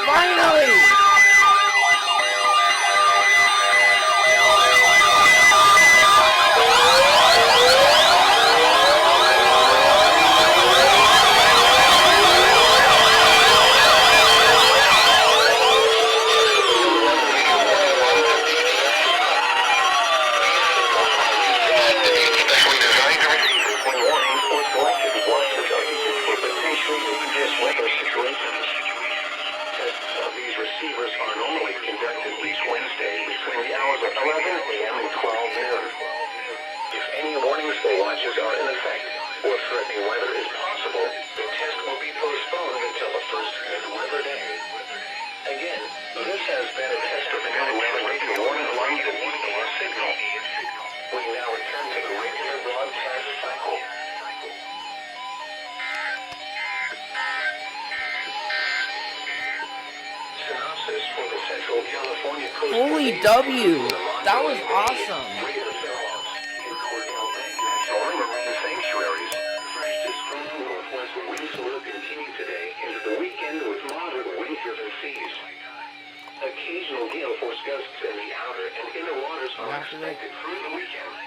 Finally! Receivers are normally conducted each Wednesday between the hours of 11 a.m. and 12 noon. If any warnings or watches are in effect, or threatening weather is possible, the test will be postponed until the first good weather day. Again, this has been a test of the NOAA radio warning light and EAS signal. We now return to the regular broadcast cycle. Synopsis for the Central California coast. Holy W! That was awesome! Occasional gale force gusts in the outer and inner waters are expected through the weekend.